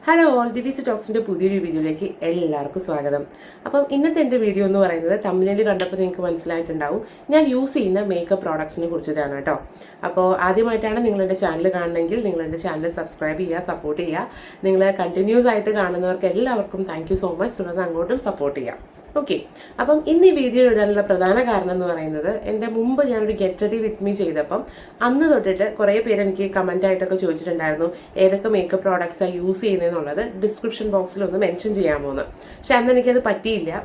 Hello all Divas ടോക്സിന്റെ പുതിയൊരു വീഡിയോയിലേക്ക് എല്ലാവർക്കും സ്വാഗതം. അപ്പം ഇന്നത്തെ എൻ്റെ വീഡിയോ എന്ന് പറയുന്നത് തമ്മിലിൽ കണ്ടപ്പോൾ നിങ്ങൾക്ക് മനസ്സിലായിട്ടുണ്ടാവും ഞാൻ യൂസ് ചെയ്യുന്ന മേക്കപ്പ് പ്രോഡക്ട്സിനെ കുറിച്ചിട്ടാണ് കേട്ടോ. അപ്പോൾ ആദ്യമായിട്ടാണ് നിങ്ങൾ എൻ്റെ ചാനൽ കാണണമെങ്കിൽ നിങ്ങൾ എൻ്റെ ചാനൽ സബ്സ്ക്രൈബ് ചെയ്യുക, സപ്പോർട്ട് ചെയ്യുക. നിങ്ങൾ കണ്ടിന്യൂസ് ആയിട്ട് കാണുന്നവർക്ക് എല്ലാവർക്കും താങ്ക് യു സോ മച്ച്. തുടർന്ന് അങ്ങോട്ടും സപ്പോർട്ട് ചെയ്യാം. ഓക്കെ, അപ്പം ഇന്ന് ഈ വീഡിയോ ഇടാനുള്ള പ്രധാന കാരണം എന്ന് പറയുന്നത് എൻ്റെ മുമ്പ് ഞാനൊരു ഗെറ്റ് റെഡി വിത്ത് മീ ചെയ്തപ്പം അന്ന് തൊട്ടിട്ട് കുറേ പേര് എനിക്ക് കമൻ്റ് ആയിട്ടൊക്കെ ചോദിച്ചിട്ടുണ്ടായിരുന്നു ഏതൊക്കെ മേക്കപ്പ് പ്രോഡക്ട്സാണ് യൂസ് ചെയ്യുന്നതെന്നുള്ളത് ഡിസ്ക്രിപ്ഷൻ ബോക്സിൽ ഒന്ന് മെൻഷൻ ചെയ്യാമോ എന്ന്. പക്ഷെ അന്ന് എനിക്കത് പറ്റിയില്ല.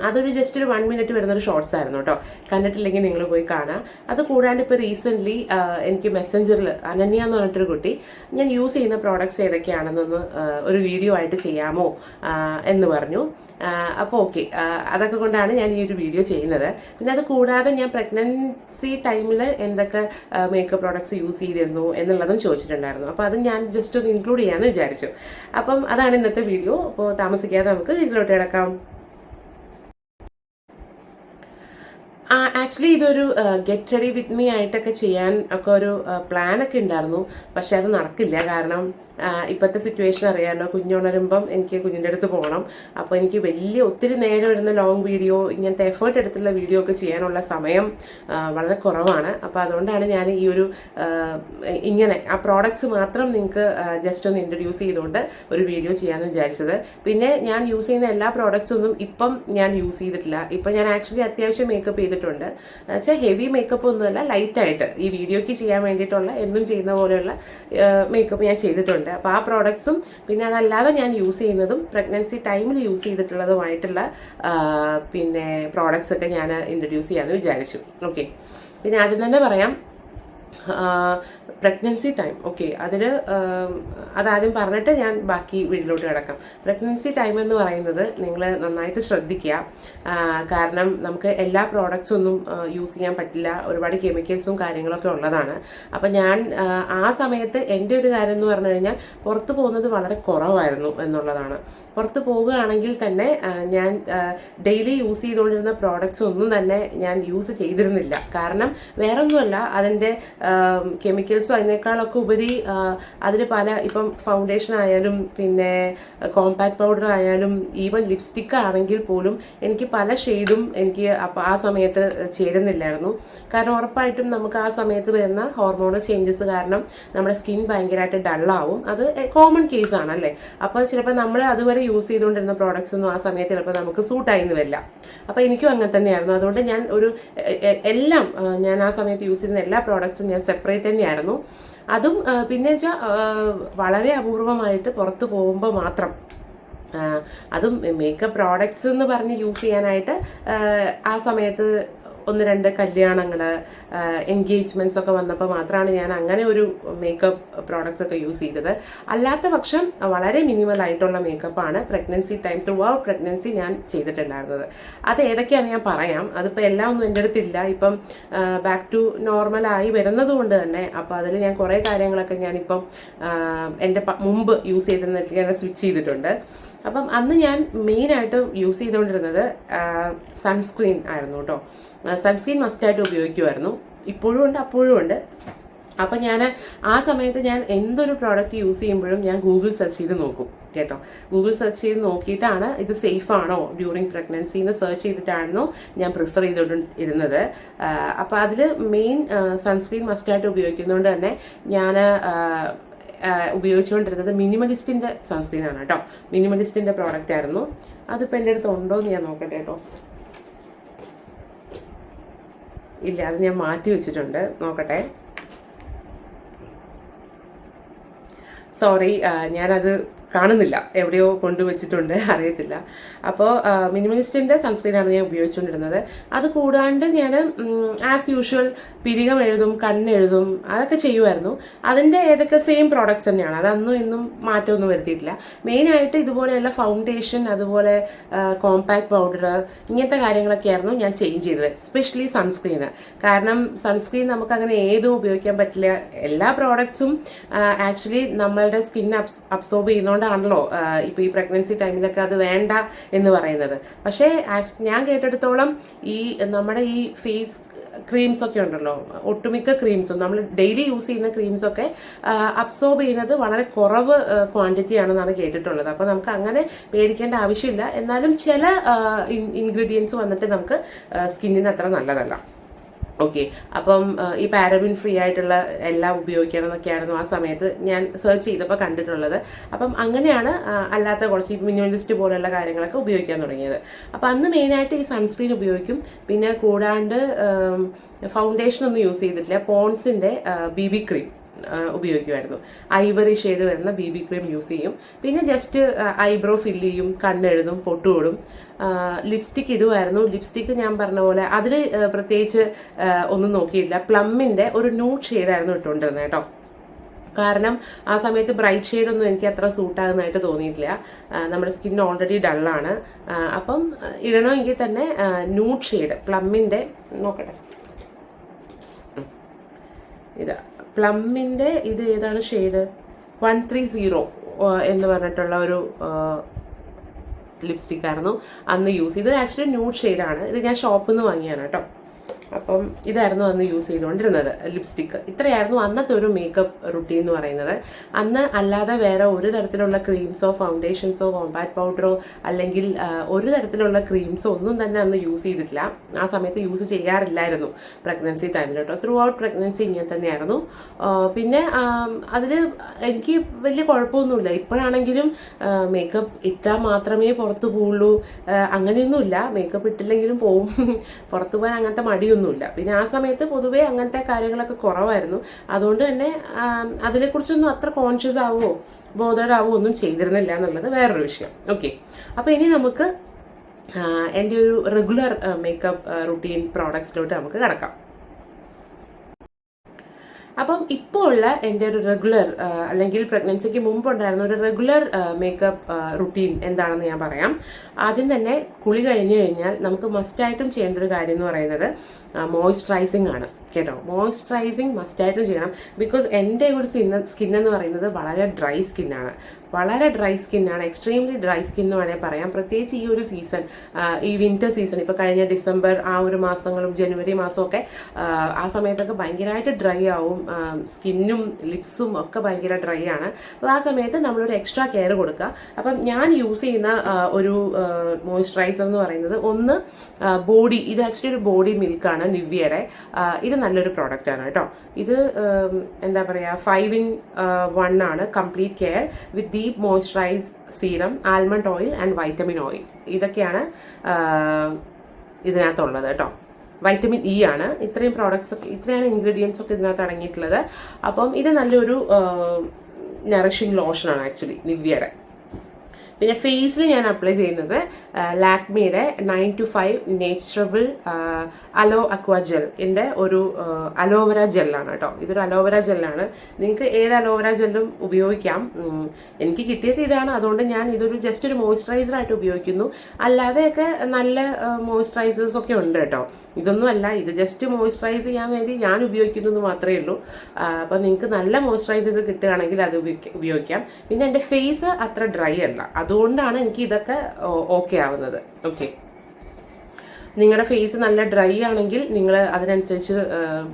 അതൊരു ജസ്റ്റ് ഒരു 1 മിനിറ്റ് വരുന്നൊരു ഷോർട്സ് ആയിരുന്നു കേട്ടോ. കണ്ടിട്ടില്ലെങ്കിൽ നിങ്ങൾ പോയി കാണാം. അത് കൂടാണ്ട് ഇപ്പോൾ റീസെൻ്റ്ലി എനിക്ക് മെസ്സഞ്ചറിൽ അനന്യ എന്ന് പറഞ്ഞിട്ടൊരു കുട്ടി ഞാൻ യൂസ് ചെയ്യുന്ന പ്രോഡക്ട്സ് ഏതൊക്കെയാണെന്നൊന്ന് ഒരു വീഡിയോ ആയിട്ട് ചെയ്യാമോ എന്ന് പറഞ്ഞു. അപ്പോൾ ഓക്കെ, അതൊക്കെ കൊണ്ടാണ് ഞാൻ ഈ ഒരു വീഡിയോ ചെയ്യുന്നത്. പിന്നെ അത് കൂടാതെ ഞാൻ പ്രഗ്നൻസി ടൈമിൽ എന്തൊക്കെ മേക്കപ്പ് പ്രോഡക്ട്സ് യൂസ് ചെയ്തിരുന്നു എന്നുള്ളതും ചോദിച്ചിട്ടുണ്ടായിരുന്നു. അപ്പോൾ അത് ഞാൻ ജസ്റ്റ് ഒന്ന് ഇൻക്ലൂഡ് ചെയ്യാമെന്ന് വിചാരിച്ചു. അപ്പം അതാണ് ഇന്നത്തെ വീഡിയോ. അപ്പോൾ താമസിക്കാതെ നമുക്ക് വീട്ടിലോട്ട് കിടക്കാം. ആക്ച്വലി ഇതൊരു ഗെറ്റ് റെഡി വിത്ത് മീ ആയിട്ടൊക്കെ ചെയ്യാൻ ഒക്കെ ഒരു പ്ലാനൊക്കെ ഉണ്ടായിരുന്നു. പക്ഷെ അത് നടക്കില്ല. കാരണം ഇപ്പോഴത്തെ സിറ്റുവേഷൻ അറിയാമല്ലോ, കുഞ്ഞുണരുമ്പം എനിക്ക് കുഞ്ഞിൻ്റെ അടുത്ത് പോകണം. അപ്പോൾ എനിക്ക് ഒത്തിരി നേരം വരുന്ന ലോങ് വീഡിയോ, ഇങ്ങനത്തെ എഫേർട്ട് എടുത്തുള്ള വീഡിയോ ഒക്കെ ചെയ്യാനുള്ള സമയം വളരെ കുറവാണ്. അപ്പോൾ അതുകൊണ്ടാണ് ഞാൻ ഈ ഒരു ഇങ്ങനെ ആ പ്രോഡക്ട്സ് മാത്രം നിങ്ങൾക്ക് ജസ്റ്റ് ഒന്ന് ഇൻട്രൊഡ്യൂസ് ചെയ്തുകൊണ്ട് ഒരു വീഡിയോ ചെയ്യാമെന്ന് വിചാരിച്ചത്. പിന്നെ ഞാൻ യൂസ് ചെയ്യുന്ന എല്ലാ പ്രോഡക്ട്സ് ഒന്നും ഇപ്പം ഞാൻ യൂസ് ചെയ്തിട്ടില്ല. ഇപ്പം ഞാൻ ആക്ച്വലി അത്യാവശ്യം മേക്കപ്പ് ചെയ്തിട്ടുണ്ട്. വെച്ചാൽ ഹെവി മേക്കപ്പ് ഒന്നുമല്ല, ലൈറ്റായിട്ട് ഈ വീഡിയോയ്ക്ക് ചെയ്യാൻ വേണ്ടിയിട്ടുള്ള എന്നും ചെയ്യുന്ന പോലെയുള്ള മേക്കപ്പ് ഞാൻ ചെയ്തിട്ടുണ്ട്. അപ്പോൾ ആ പ്രോഡക്ട്സും പിന്നെ അതല്ലാതെ ഞാൻ യൂസ് ചെയ്യുന്നതും പ്രഗ്നൻസി ടൈമിൽ യൂസ് ചെയ്തിട്ടുള്ളതുമായിട്ടുള്ള പിന്നെ പ്രോഡക്ട്സ് ഒക്കെ ഞാൻ ഇൻട്രൊഡ്യൂസ് ചെയ്യാമെന്ന് വിചാരിച്ചു. ഓക്കെ, പിന്നെ ആദ്യം തന്നെ പറയാം പ്രഗ്നൻസി ടൈം. ഓക്കെ, അതാദ്യം പറഞ്ഞിട്ട് ഞാൻ ബാക്കി വീട്ടിലോട്ട് കിടക്കാം. പ്രഗ്നൻസി ടൈം എന്ന് പറയുന്നത് നിങ്ങൾ നന്നായിട്ട് ശ്രദ്ധിക്കുക. കാരണം നമുക്ക് എല്ലാ പ്രോഡക്ട്സും ഒന്നും യൂസ് ചെയ്യാൻ പറ്റില്ല. ഒരുപാട് കെമിക്കൽസും കാര്യങ്ങളൊക്കെ ഉള്ളതാണ്. അപ്പം ഞാൻ ആ സമയത്ത് എൻ്റെ ഒരു കാര്യം എന്ന് പറഞ്ഞു കഴിഞ്ഞാൽ പുറത്ത് പോകുന്നത് വളരെ കുറവായിരുന്നു എന്നുള്ളതാണ്. പുറത്ത് പോവുകയാണെങ്കിൽ തന്നെ ഞാൻ ഡെയിലി യൂസ് ചെയ്തുകൊണ്ടിരുന്ന പ്രോഡക്ട്സ് ഒന്നും തന്നെ ഞാൻ യൂസ് ചെയ്തിരുന്നില്ല. കാരണം വേറൊന്നുമല്ല, അതിൻ്റെ കെമിക്കൽസും അതിനേക്കാളൊക്കെ ഉപരി അതിൽ പല ഇപ്പം ഫൗണ്ടേഷൻ ആയാലും പിന്നെ കോമ്പാക്ട് പൗഡർ ആയാലും ഈവൻ ലിപ്സ്റ്റിക് ആണെങ്കിൽ പോലും എനിക്ക് പല ഷെയ്ഡും എനിക്ക് ആ സമയത്ത് ചേരുന്നില്ലായിരുന്നു. കാരണം ഉറപ്പായിട്ടും നമുക്ക് ആ സമയത്ത് വരുന്ന ഹോർമോണൽ ചേഞ്ചസ് കാരണം നമ്മുടെ സ്കിൻ ഭയങ്കരമായിട്ട് ഡള്ളാവും. അത് കോമൺ കേസ് ആണല്ലേ. അപ്പോൾ ചിലപ്പോൾ നമ്മൾ അതുവരെ യൂസ് ചെയ്തുകൊണ്ടിരുന്ന പ്രോഡക്ട്സ് ഒന്നും ആ സമയത്ത് ചിലപ്പോൾ നമുക്ക് സൂട്ടായിന്ന് വരില്ല. അപ്പോൾ എനിക്കും അങ്ങനെ തന്നെയായിരുന്നു. അതുകൊണ്ട് ഞാൻ ഞാൻ ആ സമയത്ത് യൂസ് ചെയ്യുന്ന എല്ലാ പ്രോഡക്ട്സും ഞാൻ സെപ്പറേറ്റ് തന്നെയായിരുന്നു. അതും പിന്നെ വെച്ചാൽ വളരെ അപൂർവമായിട്ട് പുറത്ത് പോകുമ്പോൾ മാത്രം, അതും മേക്കപ്പ് പ്രോഡക്ട്സ് എന്ന് പറഞ്ഞ് യൂസ് ചെയ്യാനായിട്ട് ആ സമയത്ത് 1-2 കല്യാണങ്ങൾ, എൻഗേജ്മെന്റ്സ് ഒക്കെ വന്നപ്പോൾ മാത്രമാണ് ഞാൻ അങ്ങനെ ഒരു മേക്കപ്പ് പ്രോഡക്ട്സ് ഒക്കെ യൂസ് ചെയ്തത്. അല്ലാത്ത പക്ഷം വളരെ മിനിമൽ ആയിട്ടുള്ള മേക്കപ്പാണ് pregnancy time throughout pregnancy ഞാൻ ചെയ്തിട്ടുണ്ടായിരുന്നത്. അത് ഏതൊക്കെയാണെന്ന് ഞാൻ പറയാം. അതിപ്പോൾ എല്ലാം ഒന്നും എൻ്റെ അടുത്തില്ല. ഇപ്പം ബാക്ക് ടു നോർമലായി വരുന്നത് കൊണ്ട് തന്നെ അപ്പോൾ അതിൽ ഞാൻ കുറേ കാര്യങ്ങളൊക്കെ ഞാനിപ്പം എൻ്റെ മുമ്പ് യൂസ് ചെയ്തിരുന്നതൊക്കെ ഞാൻ സ്വിച്ച് ചെയ്തിട്ടുണ്ട്. അപ്പം അന്ന് ഞാൻ മെയിനായിട്ട് യൂസ് ചെയ്തുകൊണ്ടിരുന്നത് സൺസ്ക്രീൻ ആയിരുന്നു കേട്ടോ. സൺസ്ക്രീൻ മസ്റ്റായിട്ട് ഉപയോഗിക്കുമായിരുന്നു. ഇപ്പോഴും ഉണ്ട്, അപ്പോഴും ഉണ്ട്. അപ്പം ഞാൻ ആ സമയത്ത് ഞാൻ എന്തൊരു പ്രോഡക്റ്റ് യൂസ് ചെയ്യുമ്പോഴും ഞാൻ ഗൂഗിൾ സെർച്ച് ചെയ്ത് നോക്കും കേട്ടോ. ഗൂഗിൾ സെർച്ച് ചെയ്ത് നോക്കിയിട്ടാണ് ഇത് സേഫ് ആണോ ഡ്യൂറിങ് പ്രഗ്നൻസി എന്ന് സെർച്ച് ചെയ്തിട്ടായിരുന്നു ഞാൻ പ്രിഫർ ചെയ്തുകൊണ്ടിരുന്നത്. അപ്പം അതിൽ മെയിൻ സൺസ്ക്രീൻ മസ്റ്റായിട്ട് ഉപയോഗിക്കുന്നതുകൊണ്ട് തന്നെ ഞാൻ ഉപയോഗിച്ചുകൊണ്ടിരുന്നത് മിനിമലിസ്റ്റിൻ്റെ സൺസ്ക്രീൻ ആണ് കേട്ടോ. മിനിമലിസ്റ്റിൻ്റെ പ്രോഡക്റ്റ് ആയിരുന്നു. അതിപ്പോൾ എൻ്റെ അടുത്ത് ഉണ്ടോ എന്ന് ഞാൻ നോക്കട്ടെ കേട്ടോ. ഇല്ല, അത് ഞാൻ മാറ്റി വെച്ചിട്ടുണ്ട്, നോക്കട്ടെ. സോറി, ഞാനത് കാണുന്നില്ല, എവിടെയോ കൊണ്ടുവച്ചിട്ടുണ്ട്, അറിയത്തില്ല. അപ്പോൾ മിനിമലിസ്റ്റിൻ്റെ സൺസ്ക്രീനാണ് ഞാൻ ഉപയോഗിച്ചുകൊണ്ടിരുന്നത്. അത് കൂടാണ്ട് ഞാൻ ആസ് യൂഷ്വൽ പിരികം എഴുതും, കണ്ണെഴുതും, അതൊക്കെ ചെയ്യുമായിരുന്നു. അതിൻ്റെ ഏതൊക്കെ സെയിം പ്രോഡക്ട്സ് തന്നെയാണ്. അതൊന്നും ഇന്നും മാറ്റമൊന്നും വരുത്തിയിട്ടില്ല. മെയിനായിട്ട് ഇതുപോലെയുള്ള ഫൗണ്ടേഷൻ, അതുപോലെ കോമ്പാക്ട് പൗഡർ, ഇങ്ങനത്തെ കാര്യങ്ങളൊക്കെയായിരുന്നു ഞാൻ ചേഞ്ച് ചെയ്തത്. എസ്പെഷ്യലി സൺസ്ക്രീന്. കാരണം സൺസ്ക്രീൻ നമുക്ക് അങ്ങനെ ഏതും ഉപയോഗിക്കാൻ പറ്റില്ല. എല്ലാ പ്രോഡക്ട്സും ആക്ച്വലി നമ്മളുടെ സ്കിൻ അബ്സോർബ് ചെയ്യുന്നതുകൊണ്ട് ആണല്ലോ ഇപ്പൊ ഈ പ്രഗ്നൻസി ടൈമിലൊക്കെ അത് വേണ്ട എന്ന് പറയുന്നത്. പക്ഷേ ഞാൻ കേട്ടിടത്തോളം നമ്മുടെ ഈ ഫേസ് ക്രീംസൊക്കെ ഉണ്ടല്ലോ, ഒട്ടുമിക്ക ക്രീംസും നമ്മൾ ഡെയിലി യൂസ് ചെയ്യുന്ന ക്രീംസൊക്കെ അബ്സോർബ് ചെയ്യുന്നത് വളരെ കുറവ് ക്വാണ്ടിറ്റി ആണെന്നാണ് കേട്ടിട്ടുള്ളത്. അപ്പോൾ നമുക്ക് അങ്ങനെ പേടിക്കേണ്ട ആവശ്യമില്ല. എന്നാലും ചില ഇൻഗ്രീഡിയൻസ് വന്നിട്ട് നമുക്ക് സ്കിന്നിന് അത്ര നല്ലതല്ല. ഓക്കെ, അപ്പം ഈ പാരബിൻ ഫ്രീ ആയിട്ടുള്ള എല്ലാം ഉപയോഗിക്കണം എന്നൊക്കെയായിരുന്നു ആ സമയത്ത് ഞാൻ സെർച്ച് ചെയ്തപ്പോൾ കണ്ടിട്ടുള്ളത്. അപ്പം അങ്ങനെയാണ് അല്ലാത്ത കുറച്ച് മിനിമലിസ്റ്റ് പോലെയുള്ള കാര്യങ്ങളൊക്കെ ഉപയോഗിക്കാൻ തുടങ്ങിയത്. അപ്പം അന്ന് മെയിനായിട്ട് ഈ സൺസ്ക്രീൻ ഉപയോഗിക്കും. പിന്നെ കൂടാണ്ട് ഫൗണ്ടേഷൻ ഒന്നും യൂസ് ചെയ്തിട്ടില്ല. പോൺസിൻ്റെ BB ക്രീം ഉപയോഗിക്കുമായിരുന്നു. ഐവറി ഷെയ്ഡ് വരുന്ന BB ക്രീം യൂസ് ചെയ്യും. പിന്നെ ജസ്റ്റ് ഐബ്രോ ഫില്ല് ചെയ്യും, കണ്ണെഴുതും, പൊട്ടുവിടും. ലിപ്സ്റ്റിക് ഇടുമായിരുന്നു. ലിപ്സ്റ്റിക്ക് ഞാൻ പറഞ്ഞ പോലെ അതിൽ പ്രത്യേകിച്ച് ഒന്നും നോക്കിയില്ല. പ്ലമ്മിൻ്റെ ഒരു ന്യൂഡ് ഷെയ്ഡായിരുന്നു ഇട്ടുകൊണ്ടിരുന്നത് കേട്ടോ. കാരണം ആ സമയത്ത് ബ്രൈറ്റ് ഷെയ്ഡൊന്നും എനിക്ക് അത്ര സൂട്ടാകുന്നതായിട്ട് തോന്നിയിട്ടില്ല. നമ്മുടെ സ്കിൻ ഓൾറെഡി ഡള്ളാണ്. അപ്പം ഇടണമെങ്കിൽ തന്നെ ന്യൂഡ് ഷെയ്ഡ് പ്ലമ്മിൻ്റെ നോക്കട്ടെ, ഇതാ പ്ലമ്മിൻ്റെ ഇത് ഏതാണ് ഷെയ്ഡ് 130 എന്ന് പറഞ്ഞിട്ടുള്ള ഒരു ലിപ്സ്റ്റിക് ആയിരുന്നു അന്ന് യൂസ് ചെയ്തത്. ആക്ച്വലി ന്യൂഡ് ഷെയ്ഡാണ്. ഇത് ഞാൻ ഷോപ്പിൽ നിന്ന് വാങ്ങിയാണ് കേട്ടോ. അപ്പം ഇതായിരുന്നു അന്ന് യൂസ് ചെയ്തുകൊണ്ടിരുന്നത് ലിപ്സ്റ്റിക്ക്. ഇത്രയായിരുന്നു അന്നത്തെ ഒരു മേക്കപ്പ് റുട്ടീൻ എന്ന് പറയുന്നത്. അന്ന് അല്ലാതെ വേറെ ഒരു തരത്തിലുള്ള ക്രീംസോ ഫൗണ്ടേഷൻസോ കോമ്പാക്ട് പൗഡറോ അല്ലെങ്കിൽ ഒരു തരത്തിലുള്ള ക്രീംസോ ഒന്നും തന്നെ അന്ന് യൂസ് ചെയ്തിട്ടില്ല. ആ സമയത്ത് യൂസ് ചെയ്യാറില്ലായിരുന്നു പ്രഗ്നൻസി ടൈമിൽ കേട്ടോ. ത്രൂ ഔട്ട് പ്രഗ്നൻസി ഇങ്ങനെ തന്നെയായിരുന്നു. പിന്നെ അതിൽ എനിക്ക് വലിയ കുഴപ്പമൊന്നുമില്ല. ഇപ്പോഴാണെങ്കിലും മേക്കപ്പ് ഇട്ടാൽ മാത്രമേ പുറത്ത് പോവുള്ളൂ അങ്ങനെയൊന്നുമില്ല. മേക്കപ്പ് ഇട്ടില്ലെങ്കിലും പോവും. പുറത്തു പോകാൻ അങ്ങനത്തെ മടിയൊന്നും. പിന്നെ ആ സമയത്ത് പൊതുവേ അങ്ങനത്തെ കാര്യങ്ങളൊക്കെ കുറവായിരുന്നു. അതുകൊണ്ട് തന്നെ അതിനെക്കുറിച്ചൊന്നും അത്ര കോൺഷ്യസ് ആവുമോ ബോധേഡ് ആവുമോ ഒന്നും ചെയ്തിരുന്നില്ല എന്നുള്ളത് വേറൊരു വിഷയം. ഓക്കെ, അപ്പോൾ ഇനി നമുക്ക് എൻ്റെ ഒരു റെഗുലർ മേക്കപ്പ് റുട്ടീൻ പ്രോഡക്ട്സിലോട്ട് നമുക്ക് കിടക്കാം. അപ്പം ഇപ്പോൾ ഉള്ള എൻ്റെ ഒരു റെഗുലർ അല്ലെങ്കിൽ പ്രഗ്നൻസിക്ക് മുമ്പുണ്ടായിരുന്ന ഒരു റെഗുലർ മേക്കപ്പ് റുട്ടീൻ എന്താണെന്ന് ഞാൻ പറയാം. ആദ്യം തന്നെ കുളി കഴിഞ്ഞു കഴിഞ്ഞാൽ നമുക്ക് മസ്റ്റായിട്ടും ചെയ്യേണ്ട ഒരു കാര്യം എന്ന് പറയുന്നത് മോയ്സ്ചറൈസിങ് ആണ് കേട്ടോ. മോയ്സ്ചറൈസിങ് മസ്റ്റായിട്ടും ചെയ്യണം. ബിക്കോസ് എൻ്റെ ഒരു സ്കിൻ എന്ന് പറയുന്നത് വളരെ ഡ്രൈ സ്കിന്നാണ്. വളരെ ഡ്രൈ സ്കിന്നാണ്, എക്സ്ട്രീംലി ഡ്രൈ സ്കിൻ എന്ന് വേണേൽ പറയാം. പ്രത്യേകിച്ച് ഈ ഒരു സീസൺ, ഈ വിന്റർ സീസൺ, ഇപ്പോൾ കഴിഞ്ഞ ഡിസംബർ ആ ഒരു മാസങ്ങളും ജനുവരി മാസമൊക്കെ ആ സമയത്തൊക്കെ ഭയങ്കരമായിട്ട് ഡ്രൈ ആവും. സ്കിന്നും ലിപ്സും ഒക്കെ ഭയങ്കര ഡ്രൈ ആണ്. അപ്പോൾ ആ സമയത്ത് നമ്മളൊരു എക്സ്ട്രാ കെയർ കൊടുക്കുക. അപ്പം ഞാൻ യൂസ് ചെയ്യുന്ന ഒരു മോയ്സ്ചറൈസർ എന്ന് പറയുന്നത് ഒന്ന് ബോഡി, ഇത് ആക്ച്വലി ഒരു ബോഡി മിൽക്കാണ് നിവ്യയുടെ. ഇത് നല്ലൊരു പ്രോഡക്റ്റ് ആണ് കേട്ടോ. ഇത് എന്താ പറയുക 5-in-1 ആണ്. Complete care with deep moisturise serum, almond oil and vitamin oil. ഇതൊക്കെയാണ് ഇതിനകത്തുള്ളത് കേട്ടോ. വൈറ്റമിൻ ഇ ആണ്. ഇത്രയും പ്രോഡക്ട്സ് ഒക്കെ, ഇത്രയാണ് ഇൻഗ്രീഡിയൻസ് ഒക്കെ ഇതിനകത്ത് അടങ്ങിയിട്ടുള്ളത്. അപ്പം ഇത് നല്ലൊരു നറിഷിംഗ് ലോഷനാണ് ആക്ച്വലി നിവ്യയുടെ. പിന്നെ ഫേസിൽ ഞാൻ അപ്ലൈ ചെയ്യുന്നത് ലാക്മിയുടെ 9 to 5 നേച്ചുറബിൾ അലോ അക്വാ ജെല്ലിൻ്റെ ഒരു അലോവേര ജെല്ലാണ് കേട്ടോ. ഇതൊരു അലോവേര ജെല്ലാണ്. നിങ്ങൾക്ക് ഏത് അലോവേര ജെല്ലും ഉപയോഗിക്കാം. എനിക്ക് കിട്ടിയത് ഇതാണ്. അതുകൊണ്ട് ഞാൻ ഇതൊരു ജസ്റ്റ് ഒരു മോയ്സ്ചറൈസർ ആയിട്ട് ഉപയോഗിക്കുന്നു. അല്ലാതെയൊക്കെ നല്ല മോയ്സ്ചറൈസേഴ്സ് ഒക്കെ ഉണ്ട് കേട്ടോ. ഇതൊന്നും അല്ല, ഇത് ജസ്റ്റ് മോയ്സ്ചറൈസ് ചെയ്യാൻ വേണ്ടി ഞാൻ ഉപയോഗിക്കുന്നത് മാത്രമേ ഉള്ളൂ. അപ്പം നിങ്ങൾക്ക് നല്ല മോയ്സ്ചറൈസേഴ്സ് കിട്ടുകയാണെങ്കിൽ അത് ഉപയോഗിക്കാം. പിന്നെ എൻ്റെ ഫേസ് അത്ര ഡ്രൈ അല്ല, അതുകൊണ്ടാണ് എനിക്ക് ഇതൊക്കെ ഓക്കെ ആവുന്നത്. ഓക്കെ, നിങ്ങളുടെ ഫേസ് നല്ല ഡ്രൈ ആണെങ്കിൽ നിങ്ങൾ അതിനനുസരിച്ച്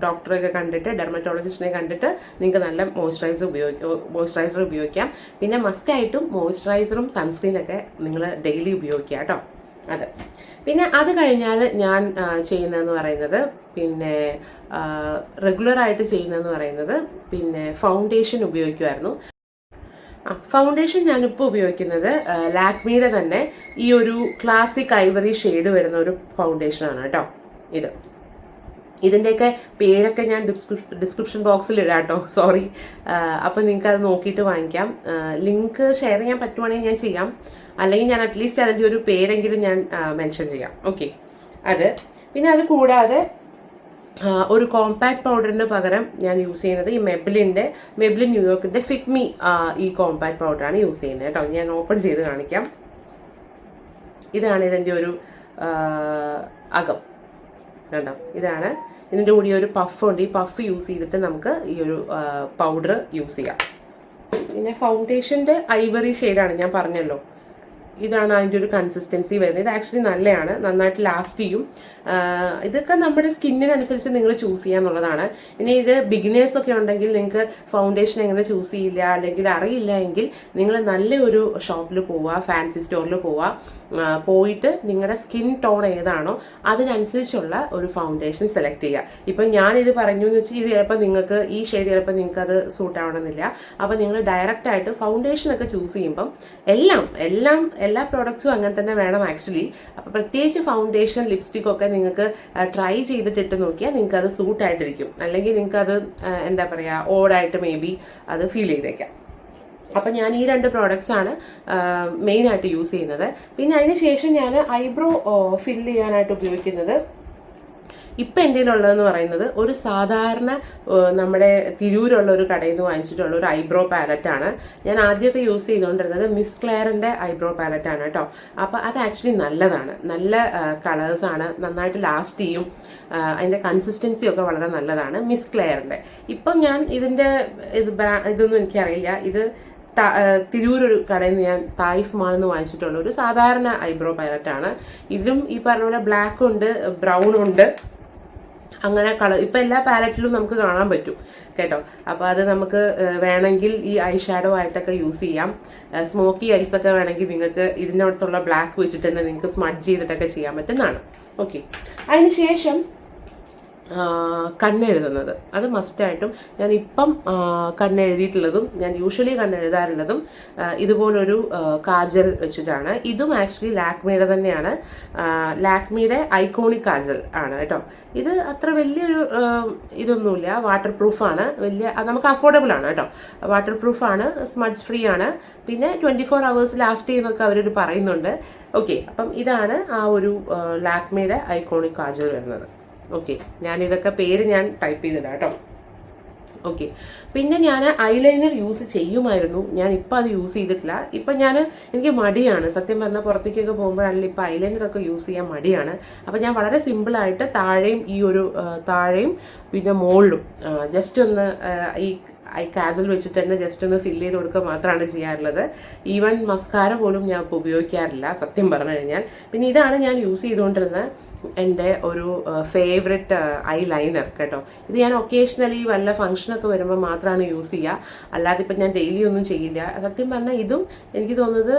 ഡോക്ടറെയൊക്കെ കണ്ടിട്ട്, ഡെർമറ്റോളജിസ്റ്റിനെ കണ്ടിട്ട് നിങ്ങൾക്ക് നല്ല മോയ്സ്ചറൈസർ ഉപയോഗിക്കാം. പിന്നെ മസ്റ്റായിട്ടും മോയ്സ്ചറൈസറും സൺസ്ക്രീനൊക്കെ നിങ്ങൾ ഡെയിലി ഉപയോഗിക്കുക കേട്ടോ. അതെ. പിന്നെ അത് കഴിഞ്ഞാൽ ഞാൻ ചെയ്യുന്നതെന്ന് പറയുന്നത്, പിന്നെ റെഗുലറായിട്ട് ചെയ്യുന്നതെന്ന് പറയുന്നത്, പിന്നെ ഫൗണ്ടേഷൻ ഉപയോഗിക്കുമായിരുന്നു. ഫൗണ്ടേഷൻ ഞാനിപ്പോൾ ഉപയോഗിക്കുന്നത് ലാക്മിയുടെ തന്നെ ഈ ഒരു ക്ലാസിക് ഐവറി ഷെയ്ഡ് വരുന്ന ഒരു ഫൗണ്ടേഷനാണ് കേട്ടോ. ഇതിൻ്റെയൊക്കെ പേരൊക്കെ ഞാൻ ഡിസ്ക്രിപ്ഷൻ ബോക്സിൽ ഇടാം കേട്ടോ. സോറി. അപ്പം നിങ്ങൾക്ക് അത് നോക്കിയിട്ട് വാങ്ങിക്കാം. ലിങ്ക് ഷെയർ ചെയ്യാൻ പറ്റുവാണെങ്കിൽ ഞാൻ ചെയ്യാം. അല്ലെങ്കിൽ ഞാൻ അറ്റ്ലീസ്റ്റ് അതിൻ്റെ ഒരു പേരെങ്കിലും ഞാൻ മെൻഷൻ ചെയ്യാം. ഓക്കെ, അത്. പിന്നെ അത് കൂടാതെ ഒരു കോമ്പാക്ട് പൗഡറിന് പകരം ഞാൻ യൂസ് ചെയ്യുന്നത് ഈ മെബ്ലിൻ ന്യൂയോർക്കിൻ്റെ ഫിറ്റ്മി ഈ കോമ്പാക്ട് പൗഡറാണ് യൂസ് ചെയ്യുന്നത് കേട്ടോ. ഞാൻ ഓപ്പൺ ചെയ്ത് കാണിക്കാം. ഇതാണ് ഇതിൻ്റെ ഒരു അകം കേട്ടോ. ഇതാണ് ഇതിൻ്റെ കൂടി ഒരു പഫുണ്ട്. ഈ പഫ് യൂസ് ചെയ്തിട്ട് നമുക്ക് ഈ ഒരു പൗഡർ യൂസ് ചെയ്യാം. പിന്നെ ഫൗണ്ടേഷൻ്റെ ഐവറി ഷെയ്ഡാണ് ഞാൻ പറഞ്ഞല്ലോ. ഇതാണ് അതിൻ്റെ ഒരു കൺസിസ്റ്റൻസി വരുന്നത്. ഇത് ആക്ച്വലി നല്ലതാണ്, നന്നായിട്ട് ലാസ്റ്റ് ചെയ്യും. ഇതൊക്കെ നമ്മുടെ സ്കിന്നിനനുസരിച്ച് നിങ്ങൾ ചൂസ് ചെയ്യാന്നുള്ളതാണ്. ഇനി ഇത് ബിഗിനേഴ്സ് ഒക്കെ ഉണ്ടെങ്കിൽ നിങ്ങൾക്ക് ഫൗണ്ടേഷൻ എങ്ങനെ ചൂസ് ചെയ്യില്ല അല്ലെങ്കിൽ അറിയില്ല എങ്കിൽ നിങ്ങൾ നല്ലൊരു ഷോപ്പിൽ പോവുക, ഫാൻസി സ്റ്റോറിൽ പോവുക, പോയിട്ട് നിങ്ങളുടെ സ്കിൻ ടോൺ ഏതാണോ അതിനനുസരിച്ചുള്ള ഒരു ഫൗണ്ടേഷൻ സെലക്ട് ചെയ്യുക. ഇപ്പം ഞാനിത് പറഞ്ഞു എന്ന് വെച്ചാൽ ഇത് ചിലപ്പോൾ നിങ്ങൾക്ക് ഈ ഷെയ്ഡ് ചിലപ്പോൾ നിങ്ങൾക്ക് അത് സൂട്ട് ആവണമെന്നില്ല. അപ്പം നിങ്ങൾ ഡയറക്റ്റ് ആയിട്ട് ഫൗണ്ടേഷൻ ഒക്കെ ചൂസ് ചെയ്യുമ്പം എല്ലാ പ്രോഡക്ട്സും അങ്ങനെ തന്നെ വേണം ആക്ച്വലി. അപ്പം പ്രത്യേകിച്ച് ഫൗണ്ടേഷൻ, ലിപ്സ്റ്റിക് ഒക്കെ നിങ്ങൾക്ക് ട്രൈ ചെയ്തിട്ട് നോക്കിയാൽ നിങ്ങൾക്ക് അത് സൂട്ട് ആയിട്ടിരിക്കും. അല്ലെങ്കിൽ നിങ്ങൾക്ക് അത് എന്താ പറയുക ഓടായിട്ട് മേ ബി അത് ഫീൽ ചെയ്തേക്കാം. അപ്പം ഞാൻ ഈ 2 പ്രോഡക്ട്സ് ആണ് മെയിനായിട്ട് യൂസ് ചെയ്യുന്നത്. പിന്നെ അതിന് ശേഷം ഞാൻ ഐബ്രോ ഫില്ല് ചെയ്യാനായിട്ട് ഉപയോഗിക്കുന്നത് ഇപ്പം എൻ്റെ ഉള്ളതെന്ന് പറയുന്നത് ഒരു സാധാരണ നമ്മുടെ തിരൂരുള്ള ഒരു കടയിൽ നിന്ന് വാങ്ങിച്ചിട്ടുള്ള ഒരു ഐബ്രോ പാലറ്റാണ്. ഞാൻ ആദ്യമൊക്കെ യൂസ് ചെയ്തുകൊണ്ടിരുന്നത് മിസ് ക്ലെയറിൻ്റെ ഐബ്രോ പാലറ്റാണ് കേട്ടോ. അപ്പോൾ അത് ആക്ച്വലി നല്ലതാണ്, നല്ല കളേഴ്സാണ്, നന്നായിട്ട് ലാസ്റ്റ് ചെയ്യും, അതിൻ്റെ കൺസിസ്റ്റൻസി ഒക്കെ വളരെ നല്ലതാണ് മിസ് ക്ലെയറിൻ്റെ. ഇപ്പം ഞാൻ ഇതൊന്നും എനിക്കറിയില്ല, ഇത് തിരൂരൊരു കടയിൽ നിന്ന് ഞാൻ തായിഫ് മാളിൽ നിന്ന് വാങ്ങിച്ചിട്ടുള്ള ഒരു സാധാരണ ഐബ്രോ പാലറ്റാണ്. ഇതിലും ഈ പറഞ്ഞ പോലെ ബ്ലാക്ക് ഉണ്ട്, ബ്രൗൺ ഉണ്ട്, അങ്ങനെ കളർ ഇപ്പം എല്ലാ പാലറ്റിലും നമുക്ക് കാണാൻ പറ്റും കേട്ടോ. അപ്പോൾ അത് നമുക്ക് വേണമെങ്കിൽ ഈ ഐ ഷാഡോ ആയിട്ടൊക്കെ യൂസ് ചെയ്യാം. സ്മോക്കി ഐസ് ഒക്കെ വേണമെങ്കിൽ നിങ്ങൾക്ക് ഇതിനടുത്തുള്ള ബ്ലാക്ക് വെച്ചിട്ട് തന്നെ നിങ്ങൾക്ക് സ്മഡ്ജ് ചെയ്തിട്ടൊക്കെ ചെയ്യാൻ പറ്റുന്നതാണ്. ഓക്കെ, അതിനുശേഷം കണ്ണെഴുതുന്നത് അത് മസ്റ്റായിട്ടും ഞാൻ ഇപ്പം കണ്ണെഴുതിയിട്ടുള്ളതും ഞാൻ യൂഷ്വലി കണ്ണെഴുതാറുള്ളതും ഇതുപോലൊരു കാജൽ വെച്ചിട്ടാണ്. ഇതും ആക്ച്വലി ലാക്മിയുടെ തന്നെയാണ്, ലാക്മിയുടെ ഐക്കോണിക് കാജൽ ആണ് കേട്ടോ. ഇത് അത്ര വലിയൊരു ഇതൊന്നുമില്ല, വാട്ടർ പ്രൂഫാണ്, നമുക്ക് അഫോർഡബിൾ ആണ് കേട്ടോ. വാട്ടർ പ്രൂഫാണ്, സ്മഡ്ജ് ഫ്രീ ആണ്, പിന്നെ 24 hours ലാസ്റ്റ് ചെയ്യുന്നൊക്കെ അവരൊരു പറയുന്നുണ്ട്. ഓക്കെ, അപ്പം ഇതാണ് ആ ഒരു ലാക്മിയുടെ ഐക്കോണിക് കാജൽ വരുന്നത്. ഓക്കെ, ഞാനിതൊക്കെ പേര് ഞാൻ ടൈപ്പ് ചെയ്തിടാം കേട്ടോ. ഓക്കെ, പിന്നെ ഞാൻ ഐലൈനർ യൂസ് ചെയ്യുമായിരുന്നു, ഞാൻ ഇപ്പം അത് യൂസ് ചെയ്തിട്ടില്ല. ഇപ്പം എനിക്ക് മടിയാണ് സത്യം പറഞ്ഞാൽ, പുറത്തേക്കൊക്കെ പോകുമ്പോഴാണെങ്കിൽ ഇപ്പം ഐലൈനറൊക്കെ യൂസ് ചെയ്യാൻ മടിയാണ്. അപ്പം ഞാൻ വളരെ സിമ്പിളായിട്ട് താഴെയും പിന്നെ മുകളിലും ജസ്റ്റ് ഒന്ന് ഈ കാജൽ വെച്ചിട്ട് തന്നെ ജസ്റ്റ് ഒന്ന് ഫില്ല് ചെയ്ത് കൊടുക്കുക മാത്രമാണ് ചെയ്യാറുള്ളത്. ഈവൻ മസ്കാര പോലും ഞാൻ ഇപ്പോൾ ഉപയോഗിക്കാറില്ല സത്യം പറഞ്ഞു കഴിഞ്ഞാൽ. പിന്നെ ഇതാണ് ഞാൻ യൂസ് ചെയ്തുകൊണ്ടിരുന്ന എൻ്റെ ഒരു ഫേവററ്റ് ഐ ലൈനർ കേട്ടോ. ഇത് ഞാൻ ഒക്കേഷണലി വല്ല ഫംഗ്ഷനൊക്കെ വരുമ്പോൾ മാത്രമാണ് യൂസ് ചെയ്യുക, അല്ലാതെ ഇപ്പം ഞാൻ ഡെയിലി ഒന്നും ചെയ്യില്ല. സത്യം പറഞ്ഞാൽ ഇതും എനിക്ക് തോന്നുന്നത്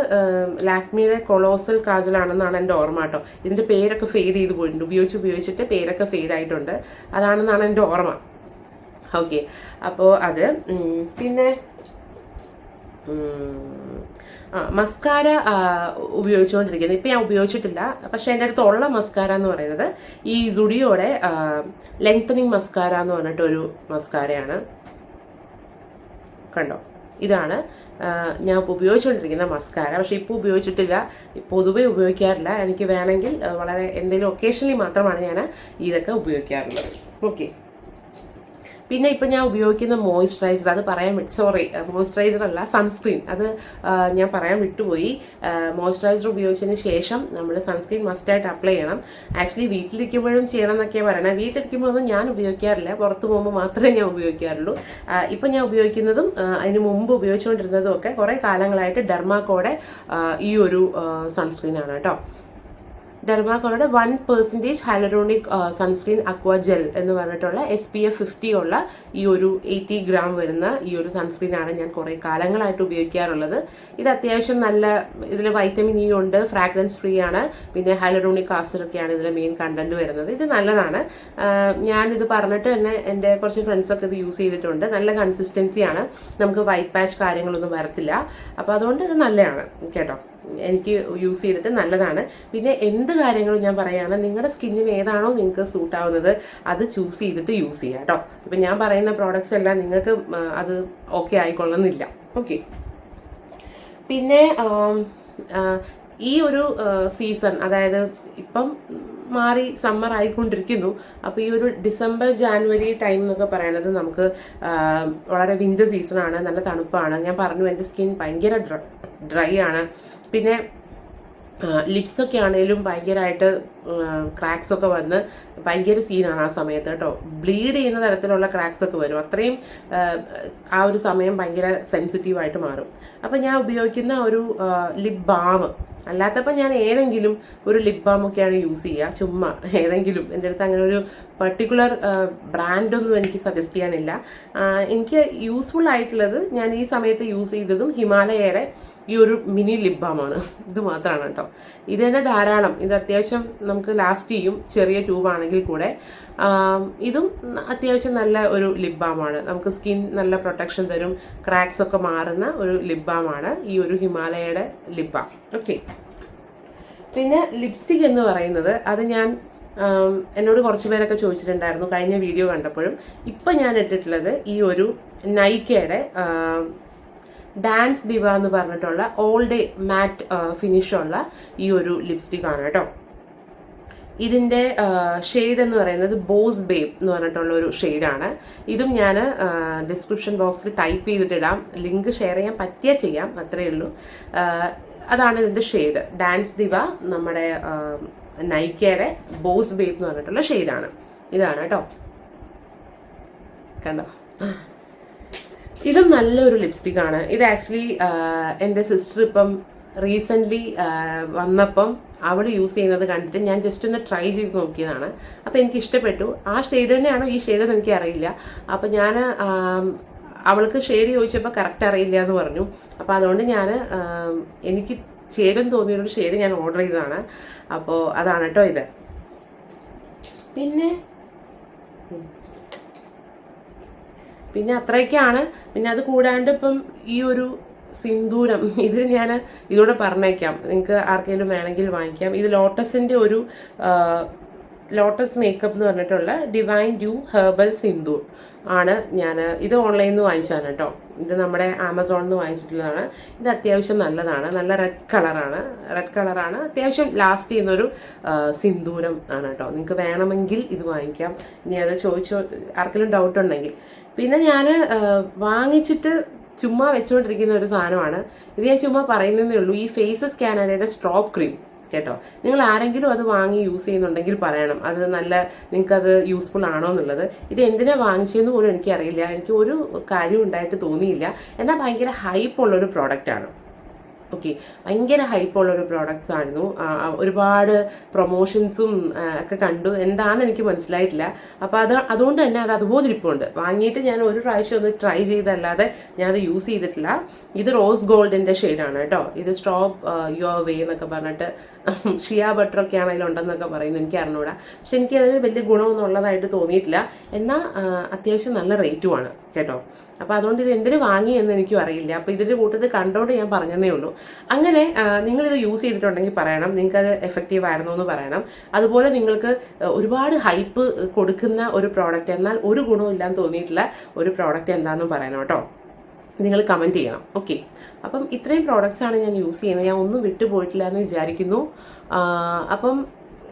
ലാക്മിയുടെ കൊളോസൽ കാജലാണെന്നാണ് എൻ്റെ ഓർമ്മ കേട്ടോ. ഇതിൻ്റെ പേരൊക്കെ ഫെയ്ഡ് ചെയ്ത് പോയിട്ടുണ്ട്, ഉപയോഗിച്ചിട്ട് പേരൊക്കെ ഫെയ്ഡ് ആയിട്ടുണ്ട്, അതാണെന്നാണ് എൻ്റെ ഓർമ്മ. ഓക്കെ, അപ്പോൾ അത് പിന്നെ മസ്കാര ഉപയോഗിച്ചുകൊണ്ടിരിക്കുന്നത് ഇപ്പം ഞാൻ ഉപയോഗിച്ചിട്ടില്ല. പക്ഷെ എൻ്റെ അടുത്തുള്ള മസ്കാര എന്ന് പറയുന്നത് ഈ സുഡിയോയുടെ ലെങ്തനിങ് മസ്കാര എന്ന് പറഞ്ഞിട്ടൊരു മസ്കാരയാണ്. കണ്ടോ, ഇതാണ് ഞാൻ ഇപ്പോൾ ഉപയോഗിച്ചുകൊണ്ടിരിക്കുന്ന മസ്കാര. പക്ഷെ ഇപ്പോൾ ഉപയോഗിച്ചിട്ടില്ല, പൊതുവെ ഉപയോഗിക്കാറില്ല. എനിക്ക് വേണമെങ്കിൽ വളരെ എന്തെങ്കിലും ഒക്കേഷണലി മാത്രമാണ് ഞാൻ ഇതൊക്കെ ഉപയോഗിക്കാറുള്ളത്. ഓക്കെ, പിന്നെ ഇപ്പം ഞാൻ ഉപയോഗിക്കുന്ന മോയ്സ്ചറൈസർ, അത് പറയാൻ മോയ്സ്ചറൈസർ അല്ല, സൺസ്ക്രീൻ, അത് ഞാൻ പറയാൻ വിട്ടുപോയി. മോയ്സ്ചറൈസർ ഉപയോഗിച്ചതിന് ശേഷം നമ്മൾ സൺസ്ക്രീൻ മസ്റ്റായിട്ട് അപ്ലൈ ചെയ്യണം. ആക്ച്വലി വീട്ടിലിരിക്കുമ്പോഴും ചെയ്യണം എന്നൊക്കെയാണ് പറയണത്. വീട്ടിലിരിക്കുമ്പോഴൊന്നും ഞാൻ ഉപയോഗിക്കാറില്ല, പുറത്ത് പോകുമ്പോൾ മാത്രമേ ഞാൻ ഉപയോഗിക്കാറുള്ളൂ. ഇപ്പം ഞാൻ ഉപയോഗിക്കുന്നതും അതിന് മുമ്പ് ഉപയോഗിച്ചുകൊണ്ടിരുന്നതും ഒക്കെ കുറേ കാലങ്ങളായിട്ട് ഡെർമാക്കോയുടെ ഈ ഒരു സൺസ്ക്രീനാണ് കേട്ടോ. ഡെർമാക്കോയുടെ 1% ഹൈലറോണിക് സൺസ്ക്രീൻ അക്വാ ജെൽ എന്ന് പറഞ്ഞിട്ടുള്ള SPF 50 ഉള്ള ഈ ഒരു 80 gram വരുന്ന ഈ ഒരു സൺസ്ക്രീനാണ് ഞാൻ കുറേ കാലങ്ങളായിട്ട് ഉപയോഗിക്കാറുള്ളത്. ഇത് അത്യാവശ്യം നല്ല, ഇതിൽ വൈറ്റമിൻ ഇ ഉണ്ട്, ഫ്രാഗ്രൻസ് ഫ്രീ ആണ്, പിന്നെ ഹൈലറോണിക് ആസിഡൊക്കെയാണ് ഇതിലെ മെയിൻ കണ്ടന്റ് വരുന്നത്. ഇത് നല്ലതാണ്. ഞാനിത് പറഞ്ഞിട്ട് തന്നെ എൻ്റെ കുറച്ച് ഫ്രണ്ട്സൊക്കെ ഇത് യൂസ് ചെയ്തിട്ടുണ്ട്. നല്ല കൺസിസ്റ്റൻസിയാണ്, നമുക്ക് വൈറ്റ് പാച്ച് കാര്യങ്ങളൊന്നും വരത്തില്ല. അപ്പോൾ അതുകൊണ്ട് ഇത് നല്ലതാണ് കേട്ടോ, എനിക്ക് യൂസ് ചെയ്തിട്ട് നല്ലതാണ്. പിന്നെ എന്ത് കാര്യങ്ങളും ഞാൻ പറയുകയാണ്, നിങ്ങളുടെ സ്കിന്നിന് ഏതാണോ നിങ്ങൾക്ക് സൂട്ട് ആവുന്നത് അത് ചൂസ് ചെയ്തിട്ട് യൂസ് ചെയ്യുക കേട്ടോ. ഇപ്പം ഞാൻ പറയുന്ന പ്രോഡക്ട്സ് എല്ലാം നിങ്ങൾക്ക് അത് ഓക്കെ ആയിക്കൊള്ളുന്നില്ല. ഓക്കെ, പിന്നെ ഈ ഒരു സീസൺ, അതായത് ഇപ്പം മാറി സമ്മർ ആയിക്കൊണ്ടിരിക്കുന്നു. അപ്പോൾ ഈ ഒരു ഡിസംബർ ജാനുവരി ടൈം എന്നൊക്കെ പറയുന്നത് നമുക്ക് വളരെ വിന്റർ സീസണാണ്, നല്ല തണുപ്പാണ്. ഞാൻ പറഞ്ഞു എൻ്റെ സ്കിൻ ഭയങ്കര ഡ്രൈ ആണ്. പിന്നെ ലിപ്സൊക്കെ ആണെങ്കിലും ഭയങ്കരമായിട്ട് ക്രാക്സ് ഒക്കെ വന്ന് ഭയങ്കര സീനാണ് ആ സമയത്ത് കേട്ടോ. ബ്ലീഡ് ചെയ്യുന്ന തരത്തിലുള്ള ക്രാക്സ് ഒക്കെ വരും. അത്രയും ആ ഒരു സമയം ഭയങ്കര സെൻസിറ്റീവായിട്ട് മാറും. അപ്പം ഞാൻ ഉപയോഗിക്കുന്ന ഒരു ലിപ് ബാം, അല്ലാത്തപ്പോൾ ഞാൻ ഏതെങ്കിലും ഒരു ലിപ് ബാം ഒക്കെയാണ് യൂസ് ചെയ്യുക. ചുമ്മാ ഏതെങ്കിലും, എൻ്റെ അടുത്ത് അങ്ങനെ ഒരു പർട്ടിക്കുലർ ബ്രാൻഡൊന്നും എനിക്ക് സജസ്റ്റ് ചെയ്യാനില്ല. എനിക്ക് യൂസ്ഫുൾ ആയിട്ടുള്ളത് ഞാൻ ഈ സമയത്ത് യൂസ് ചെയ്തതും ഹിമാലയയുടെ ഈ ഒരു മിനി ലിപ് ബാമാണ്. ഇത് മാത്രമാണ് കേട്ടോ. ഇത് തന്നെ ധാരാളം. ഇത് അത്യാവശ്യം നമുക്ക് ലാസ്റ്റ് ചെയ്യും, ചെറിയ ട്യൂബാണെങ്കിൽ കൂടെ. ഇതും അത്യാവശ്യം നല്ല ഒരു ലിപ് ബാമാണ്. നമുക്ക് സ്കിൻ നല്ല പ്രൊട്ടക്ഷൻ തരും, ക്രാക്സ് ഒക്കെ മാറുന്ന ഒരു ലിപ് ബാമാണ് ഈ ഒരു ഹിമാലയയുടെ ലിപ് ബാം. ഓക്കെ, പിന്നെ ലിപ്സ്റ്റിക് എന്ന് പറയുന്നത് അത് ഞാൻ എന്നോട് കുറച്ച് പേരൊക്കെ ചോദിച്ചിട്ടുണ്ടായിരുന്നു കഴിഞ്ഞ വീഡിയോ കണ്ടപ്പോഴും. ഇപ്പം ഞാൻ ഇട്ടിട്ടുള്ളത് ഈ ഒരു നൈക്കയുടെ ഡാൻസ് ദിവ എന്ന് പറഞ്ഞിട്ടുള്ള ഓൾ ഡേ മാറ്റ് ഫിനിഷുള്ള ഈ ഒരു ലിപ്സ്റ്റിക് ആണ് കേട്ടോ. ഇതിന്റെ ഷെയ്ഡ് എന്ന് പറയുന്നത് ബോസ് ബേബ് എന്ന് പറഞ്ഞിട്ടുള്ള ഒരു ഷെയ്ഡാണ്. ഇതും ഞാൻ ഡിസ്ക്രിപ്ഷൻ ബോക്സിൽ ടൈപ്പ് ചെയ്തിട്ടിടാം, ലിങ്ക് ഷെയർ ചെയ്യാൻ പറ്റിയാൽ ചെയ്യാം, അത്രയേ ഉള്ളൂ. അതാണ് ഇതിന്റെ ഷെയ്ഡ്. ഡാൻസ് ദിവ നമ്മുടെ നൈക്കയുടെ ബോസ് ബേബ് എന്ന് പറഞ്ഞിട്ടുള്ള ഷെയ്ഡാണ്. ഇതാണ് കേട്ടോ, കണ്ടോ. ഇതും നല്ലൊരു ലിപ്സ്റ്റിക് ആണ്. ഇത് ആക്ച്വലി എൻ്റെ സിസ്റ്റർ ഇപ്പം റീസെൻ്റ്ലി വന്നപ്പം അവൾ യൂസ് ചെയ്യുന്നത് കണ്ടിട്ട് ഞാൻ ജസ്റ്റ് ഒന്ന് ട്രൈ ചെയ്ത് നോക്കിയതാണ്. അപ്പം എനിക്ക് ഇഷ്ടപ്പെട്ടു. ആ ഷെയ്ഡ് തന്നെയാണോ ഈ ഷെയ്ഡ് എന്ന് എനിക്ക് അറിയില്ല. അപ്പം ഞാൻ അവൾക്ക് ഷെയ്ഡ് ചോദിച്ചപ്പോൾ കറക്റ്റ് അറിയില്ല എന്ന് പറഞ്ഞു. അപ്പം അതുകൊണ്ട് ഞാൻ എനിക്ക് ചേരും തോന്നിയൊരു ഷെയ്ഡ് ഞാൻ ഓർഡർ ചെയ്തതാണ്. അപ്പോൾ അതാണ് കേട്ടോ ഇത്. പിന്നെ അത്രയൊക്കെയാണ്. പിന്നെ അത് കൂടാണ്ട് ഇപ്പം ഈ ഒരു സിന്ദൂരം, ഇത് ഞാൻ ഇതോടെ പറഞ്ഞേക്കാം, നിങ്ങൾക്ക് ആർക്കെങ്കിലും വേണമെങ്കിൽ വാങ്ങിക്കാം. ഇത് ലോട്ടസിന്റെ ഒരു ലോട്ടസ് മേക്കപ്പ് എന്ന് പറഞ്ഞിട്ടുള്ള ഡിവൈൻ ഡ്യൂ ഹെർബൽ സിന്ദൂർ ആണ്. ഞാൻ ഇത് ഓൺലൈനിൽ നിന്ന് വാങ്ങിച്ചതാണ് കേട്ടോ. ഇത് നമ്മുടെ ആമസോണിൽ നിന്ന് വാങ്ങിച്ചിട്ടുള്ളതാണ്. ഇത് അത്യാവശ്യം നല്ലതാണ്. നല്ല റെഡ് കളറാണ്. അത്യാവശ്യം ലാസ്റ്റ് ചെയ്യുന്നൊരു സിന്ദൂരം ആണ് കേട്ടോ. നിങ്ങൾക്ക് വേണമെങ്കിൽ ഇത് വാങ്ങിക്കാം. ഇനി അത് ആർക്കെങ്കിലും ഡൗട്ട് ഉണ്ടെങ്കിൽ. പിന്നെ ഞാൻ വാങ്ങിച്ചിട്ട് ചുമ്മാ വെച്ചുകൊണ്ടിരിക്കുന്ന ഒരു സാധനമാണ് ഇത്. ഞാൻ ചുമ്മാ പറയുന്നതേ ഉള്ളൂ. ഈ ഫേസസ് കാനഡയുടെ സ്ട്രോപ്പ് ക്രീം കേട്ടോ. നിങ്ങൾ ആരെങ്കിലും അത് വാങ്ങി യൂസ് ചെയ്യുന്നുണ്ടെങ്കിൽ പറയണം, അത് നിങ്ങൾക്കത് യൂസ്ഫുൾ ആണോ എന്നുള്ളത്. ഇത് എന്തിനാ വാങ്ങിച്ചതെന്ന് പോലും എനിക്കറിയില്ല. എനിക്ക് ഒരു കാര്യം ഉണ്ടായിട്ട് തോന്നിയില്ല. എന്നാൽ ഭയങ്കര ഹൈപ്പുള്ളൊരു പ്രോഡക്റ്റാണ്. ഓക്കെ, ഭയങ്കര ഹൈപ്പുള്ളൊരു പ്രോഡക്റ്റ്സ് ആയിരുന്നു. ഒരുപാട് പ്രൊമോഷൻസും ഒക്കെ കണ്ടു. എന്താണെന്ന് എനിക്ക് മനസ്സിലായിട്ടില്ല. അപ്പോൾ അതുകൊണ്ട് തന്നെ അത് അതുപോലെ ഇരിപ്പുണ്ട്. വാങ്ങിയിട്ട് ഞാൻ ഒരു പ്രാവശ്യം ഒന്ന് ട്രൈ ചെയ്തല്ലാതെ ഞാൻ അത് യൂസ് ചെയ്തിട്ടില്ല. ഇത് റോസ് ഗോൾഡിന്റെ ഷെയ്ഡാണ് കേട്ടോ. ഇത് സ്റ്റോപ്പ് യുവർ വേ എന്നൊക്കെ പറഞ്ഞിട്ട് ഷിയ ബട്ടറൊക്കെയാണ് അതിലുണ്ടെന്നൊക്കെ പറയുന്നത്. എനിക്ക് അറിഞ്ഞൂടാ. പക്ഷെ എനിക്ക് അതിന് വലിയ ഗുണമൊന്നും ഉള്ളതായിട്ട് തോന്നിയിട്ടില്ല. എന്നാൽ അത്യാവശ്യം നല്ല റേറ്റുമാണ് കേട്ടോ. അപ്പോൾ അതുകൊണ്ട് ഇത് എന്തിനു വാങ്ങി എന്ന് എനിക്കും അറിയില്ല. അപ്പോൾ ഇതിന്റെ കൂട്ടത്തിൽ കണ്ടോണ്ട് ഞാൻ പറഞ്ഞതേ ഉള്ളൂ. അങ്ങനെ നിങ്ങളിത് യൂസ് ചെയ്തിട്ടുണ്ടെങ്കിൽ പറയണം, നിങ്ങൾക്കത് എഫക്റ്റീവ് ആയിരുന്നോ എന്ന് പറയണം. അതുപോലെ നിങ്ങൾക്ക് ഒരുപാട് ഹൈപ്പ് കൊടുക്കുന്ന ഒരു പ്രോഡക്റ്റ് എന്നാൽ ഒരു ഗുണവും ഇല്ലാന്ന് തോന്നിയിട്ടുള്ള ഒരു പ്രോഡക്റ്റ് എന്താണെന്നും പറയണം കേട്ടോ. നിങ്ങൾ കമൻറ്റ് ചെയ്യണം. ഓക്കെ, അപ്പം ഇത്രയും പ്രോഡക്റ്റ്സ് ആണ് ഞാൻ യൂസ് ചെയ്യുന്നത്. ഞാൻ ഒന്നും വിട്ടുപോയിട്ടില്ല എന്ന് വിചാരിക്കുന്നു. അപ്പം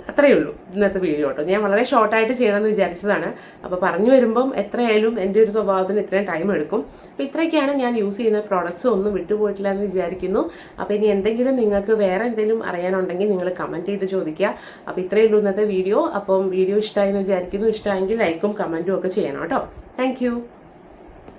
അത്രയേ ഉള്ളൂ ഇന്നത്തെ വീഡിയോ കേട്ടോ. ഞാൻ വളരെ ഷോർട്ടായിട്ട് ചെയ്യണമെന്ന് വിചാരിച്ചതാണ്. അപ്പോൾ പറഞ്ഞു വരുമ്പം എത്രയായാലും എൻ്റെ ഒരു സ്വഭാവത്തിന് ഇത്രയും ടൈം എടുക്കും. അപ്പോൾ ഇത്രയൊക്കെയാണ് ഞാൻ യൂസ് ചെയ്യുന്ന പ്രോഡക്റ്റ്സ്. ഒന്നും വിട്ടുപോയിട്ടില്ല എന്ന് വിചാരിക്കുന്നു. അപ്പോൾ ഇനി എന്തെങ്കിലും നിങ്ങൾക്ക് വേറെ എന്തെങ്കിലും അറിയാനുണ്ടെങ്കിൽ നിങ്ങൾ കമൻറ്റ് ചെയ്ത് ചോദിക്കുക. അപ്പോൾ ഇത്രയേ ഉള്ളൂ ഇന്നത്തെ വീഡിയോ. അപ്പം വീഡിയോ ഇഷ്ടമായി എന്ന് വിചാരിക്കുന്നു. ഇഷ്ടമായെങ്കിൽ ലൈക്കും കമൻറ്റും ഒക്കെ ചെയ്യണം കേട്ടോ. താങ്ക്